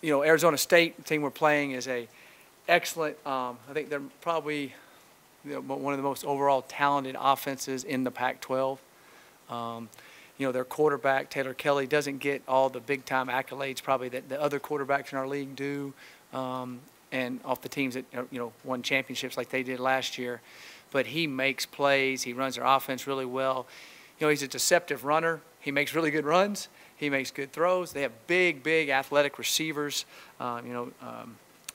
Arizona State, the team we're playing, is a excellent. I think they're probably one of the most overall talented offenses in the Pac-12. Their quarterback, Taylor Kelly, doesn't get all the big-time accolades probably that the other quarterbacks in our league do, and off the teams that won championships like they did last year. But he makes plays. He runs their offense really well. He's a deceptive runner. He makes really good runs. He makes good throws. They have big, big athletic receivers, and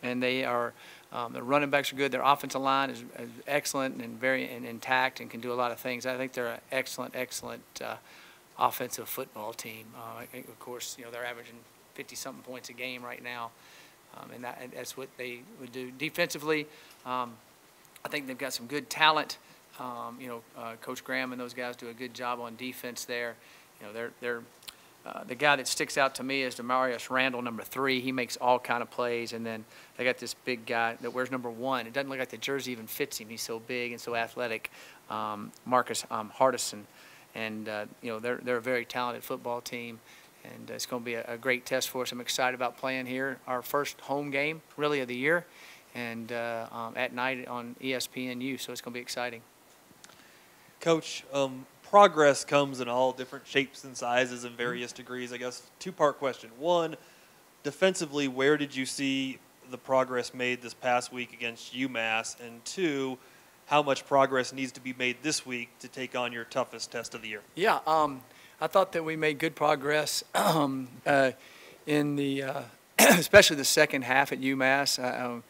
they are the running backs are good. Their offensive line is excellent and very intact and can do a lot of things. I think they're an excellent, excellent offensive football team. Of course, they're averaging 50-something points a game right now, and that's what they would do. Defensively, I think they've got some good talent. Coach Graham and those guys do a good job on defense there. They're the guy that sticks out to me is Demarius Randall, number 3. He makes all kind of plays, and then they got this big guy that wears number 1. It doesn't look like the jersey even fits him. He's so big and so athletic, Marcus Hardison, and they're a very talented football team, and it's going to be a great test for us. I'm excited about playing here, our first home game really of the year, and at night on ESPNU, so it's going to be exciting. Coach, progress comes in all different shapes and sizes and various degrees. I guess two-part question. One, defensively, where did you see the progress made this past week against UMass? And two, how much progress needs to be made this week to take on your toughest test of the year? Yeah, I thought that we made good progress in the especially the second half at UMass.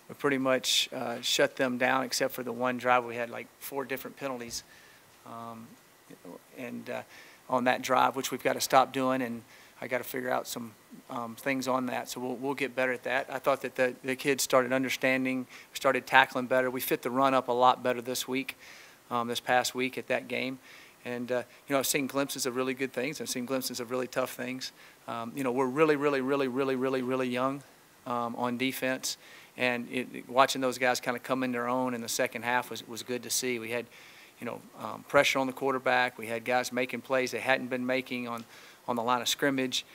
We pretty much shut them down except for the one drive. We had like 4 different penalties. On that drive, which we've got to stop doing, and I got to figure out some things on that. So we'll get better at that. I thought that the kids started understanding, started tackling better. We fit the run up a lot better this week, this past week at that game. And I've seen glimpses of really good things. I've seen glimpses of really tough things. We're really young on defense, and watching those guys kind of come in their own in the second half was good to see. We had pressure on the quarterback. We had guys making plays they hadn't been making on the line of scrimmage.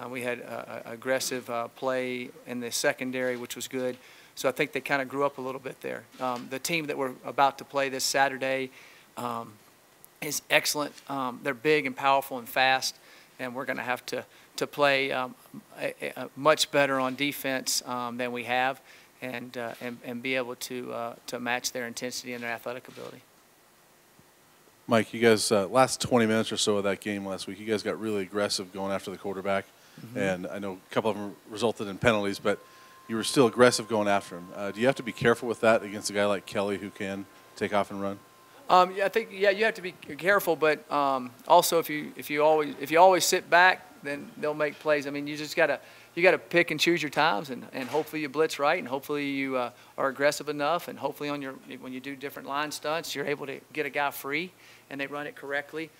We had aggressive play in the secondary, which was good. So I think they kind of grew up a little bit there. The team that we're about to play this Saturday is excellent. They're big and powerful and fast, and we're going to have to play much better on defense than we have, and be able to match their intensity and their athletic ability. Mike, you guys, last 20 minutes or so of that game last week, you guys got really aggressive going after the quarterback. Mm-hmm. And I know a couple of them resulted in penalties, but you were still aggressive going after him. Do you have to be careful with that against a guy like Kelly who can take off and run? I think you have to be careful, but also if you always sit back, then they'll make plays. I mean, you got to pick and choose your times, and hopefully you blitz right, and hopefully you are aggressive enough, and hopefully when you do different line stunts, you're able to get a guy free, and they run it correctly.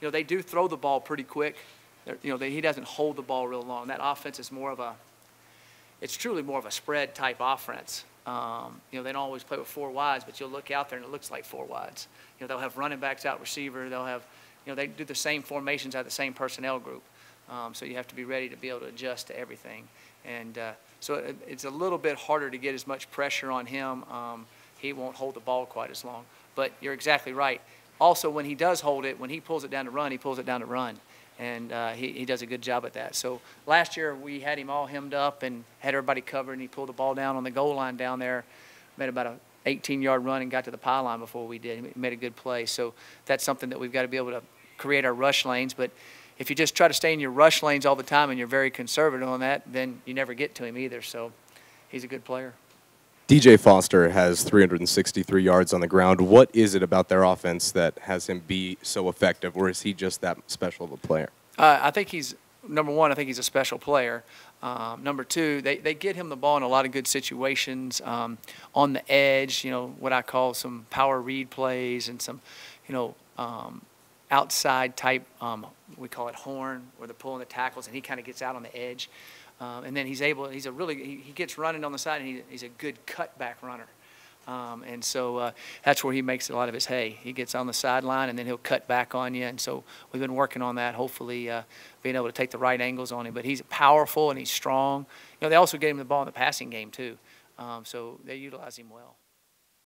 They do throw the ball pretty quick. He doesn't hold the ball real long. That offense is it's truly more of a spread type offense. They don't always play with 4 wides, but you'll look out there and it looks like 4 wides. They'll have running backs out receiver. They'll have, they do the same formations out of the same personnel group. So you have to be ready to be able to adjust to everything. And so it's a little bit harder to get as much pressure on him. He won't hold the ball quite as long. But you're exactly right. Also, when he does hold it, when he pulls it down to run, he pulls it down to run. And he does a good job at that. So last year we had him all hemmed up and had everybody covered, and he pulled the ball down on the goal line down there, made about a 18-yard run and got to the pylon before we did. He made a good play. So that's something that we've got to be able to create our rush lanes. But if you just try to stay in your rush lanes all the time and you're very conservative on that, then you never get to him either. So he's a good player. DJ Foster has 363 yards on the ground. What is it about their offense that has him be so effective, or is he just that special of a player? I think he's, number one, I think he's a special player. Number two, they get him the ball in a lot of good situations on the edge, what I call some power read plays and some, outside type, we call it horn, where they're pulling the tackles, and he kind of gets out on the edge. And then he gets running on the side, and he's a good cutback runner. And so that's where he makes a lot of his hay. He gets on the sideline, and then he'll cut back on you. And so we've been working on that, hopefully being able to take the right angles on him. But he's powerful and he's strong. You know, they also get him the ball in the passing game, too. So they utilize him well.